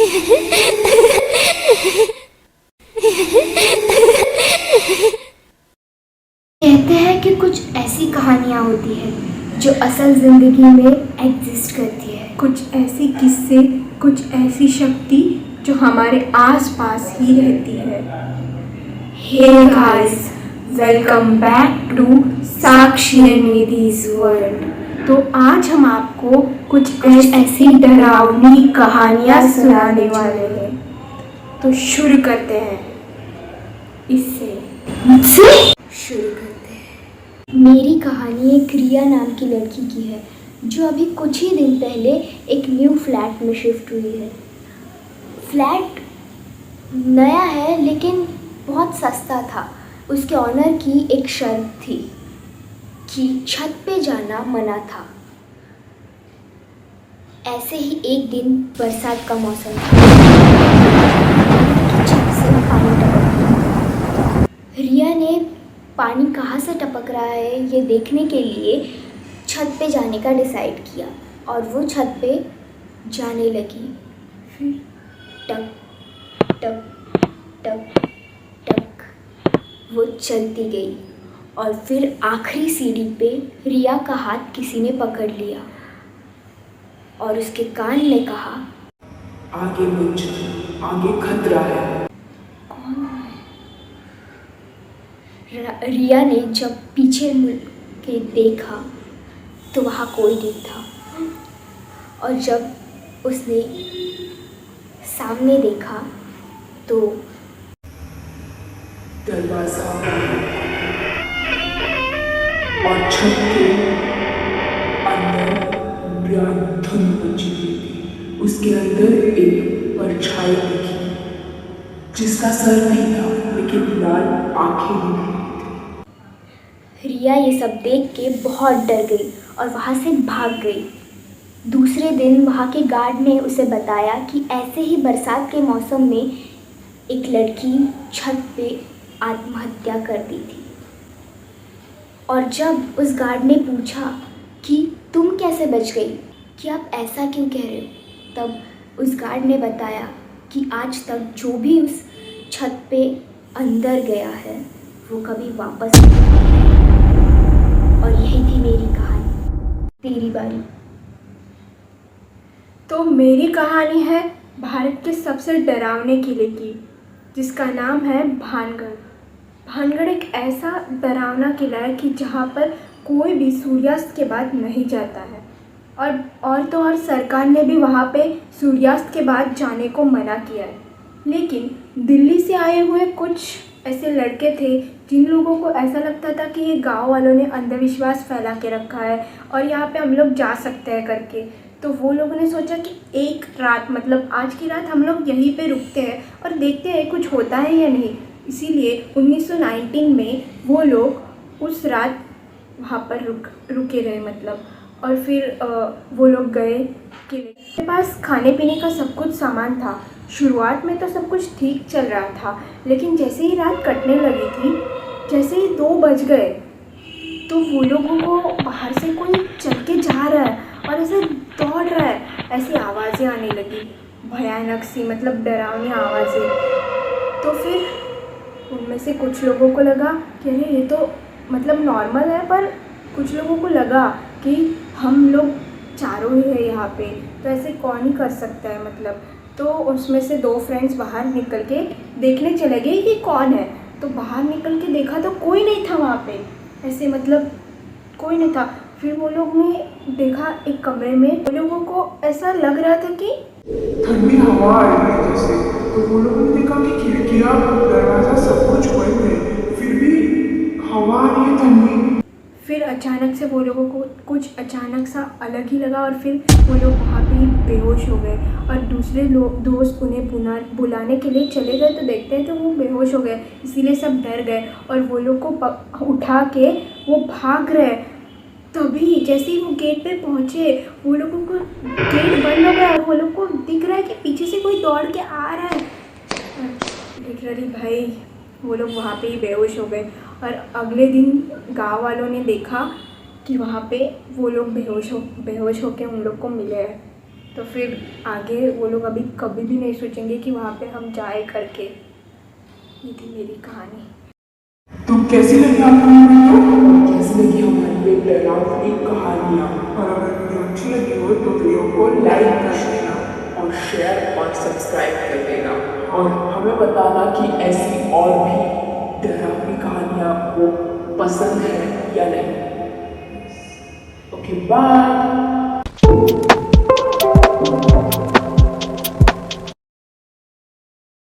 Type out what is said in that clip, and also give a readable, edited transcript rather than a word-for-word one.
कहते हैं कि कुछ ऐसी कहानियाँ होती है जो असल जिंदगी में एग्जिस्ट करती है। कुछ ऐसी किस्से, कुछ ऐसी शक्ति जो हमारे आसपास ही रहती है। Hey guys, welcome back to Sakshi Nidhi's world. तो आज हम आपको कुछ ऐसी डरावनी कहानियाँ सुनाने वाले हैं। तो शुरू करते हैं। इससे शुरू करते हैं। मेरी कहानी एक रिया नाम की लड़की की है जो अभी कुछ ही दिन पहले एक न्यू फ्लैट में शिफ्ट हुई है। फ्लैट नया है लेकिन बहुत सस्ता था। उसके ऑनर की एक शर्त थी कि छत पे जाना मना था। ऐसे ही एक दिन बरसात का मौसम था। छत से पानी टपक रहा। रिया ने पानी कहाँ से टपक रहा है ये देखने के लिए छत पे जाने का डिसाइड किया और वो छत पे जाने लगी। फिर टक टक टक टक वो चलती गई और फिर आखिरी सीढ़ी पे रिया का हाथ किसी ने पकड़ लिया और उसके कान में कहा, आगे मत चल, आगे खतरा है। कौन है? रिया ने जब पीछे मुड़ के देखा तो वहाँ कोई नहीं था और जब उसने सामने देखा तो दरवाजा और छत के अंदर धुंध मची हुई थी। उसके अंदर एक परछाई दिखी जिसका सर नहीं था लेकिन लाल आंखें दिख रही थी। रिया ये सब देख के बहुत डर गई और वहाँ से भाग गई। दूसरे दिन वहाँ के गार्ड ने उसे बताया कि ऐसे ही बरसात के मौसम में एक लड़की छत पे आत्महत्या कर दी थी। और जब उस गार्ड ने पूछा कि तुम कैसे बच गई, कि आप ऐसा क्यों कह रहे हो, तब उस गार्ड ने बताया कि आज तक जो भी उस छत पे अंदर गया है वो कभी वापस नहीं आया। और यही थी मेरी कहानी। तेरी बारी। तो मेरी कहानी है भारत के सबसे डरावने किले की, जिसका नाम है भानगढ़। भानगढ़ एक ऐसा डरावना किला है कि जहाँ पर कोई भी सूर्यास्त के बाद नहीं जाता है और सरकार ने भी वहाँ पे सूर्यास्त के बाद जाने को मना किया है। लेकिन दिल्ली से आए हुए कुछ ऐसे लड़के थे जिन लोगों को ऐसा लगता था कि ये गांव वालों ने अंधविश्वास फैला के रखा है और यहाँ पे हम लोग जा सकते हैं करके। तो वो लोगों ने सोचा कि एक रात, मतलब आज की रात हम लोग यहीं पे रुकते हैं और देखते हैं कुछ होता है या नहीं। इसीलिए 1919 में वो लोग उस रात वहाँ पर रुके रहे मतलब। और फिर वो लोग गए किले के पास। खाने पीने का सब कुछ सामान था। शुरुआत में तो सब कुछ ठीक चल रहा था, लेकिन जैसे ही रात कटने लगी थी, जैसे ही 2 बज गए तो वो लोगों को बाहर से कोई चल के जा रहा है और ऐसे दौड़ रहा है, ऐसी आवाज़ें आने लगी, भयानक सी, मतलब डरावनी आवाज़ें। तो फिर उनमें से कुछ लोगों को लगा कि अरे ये तो मतलब नॉर्मल है, पर कुछ लोगों को लगा कि हम लोग चारों ही है यहाँ पे, तो ऐसे कौन ही कर सकता है मतलब। तो उसमें से 2 फ्रेंड्स बाहर निकल के देखने चले गए कि कौन है। तो बाहर निकल के देखा तो कोई नहीं था वहाँ पे, ऐसे मतलब कोई नहीं था। फिर वो लोग ने देखा एक कमरे में, वो लोगों को ऐसा लग रहा था कि ठंडी हवा आ रही है जैसे। तो वो लोगों ने देखा कि खिड़कियाँ, दरवाजा सब कुछ बंद है, फिर भी हवा आ रही है ठंडी। फिर अचानक से वो लोगों को कुछ अचानक सा अलग ही लगा और फिर वो लोग वहाँ पे ही बेहोश हो गए। और दूसरे दोस्त उन्हें बुलाने के लिए चले गए तो देखते हैं तो वो बेहोश हो गए, इसीलिए सब डर गए और वो लोग को उठा के वो भाग रहे। तभी जैसे ही वो गेट पे पहुँचे, वो लोगों को गेट बंद हो गया और वो लोग को दिख रहा है कि पीछे से कोई दौड़ के आ रहा है। लिटरली भाई वो लोग वहाँ पे ही बेहोश हो गए। और अगले दिन गांव वालों ने देखा कि वहाँ पे वो लोग बेहोश होके उन लोग को मिले हैं। तो फिर आगे वो लोग अभी कभी भी नहीं सोचेंगे कि वहाँ पे हम जाए करके। ये थी मेरी कहानी। तो कैसी लगी आपको ये वीडियो और कैसी लगी हमारी ये डरावनी कहानियाँ? और अगर वीडियो अच्छी लगी हो तो वीडियो को लाइक कर देना और शेयर और सब्सक्राइब कर देना और हमें बताना कि ऐसी और भी डरावनी कहानियाँ आपको पसंद है या नहीं। Okay bye.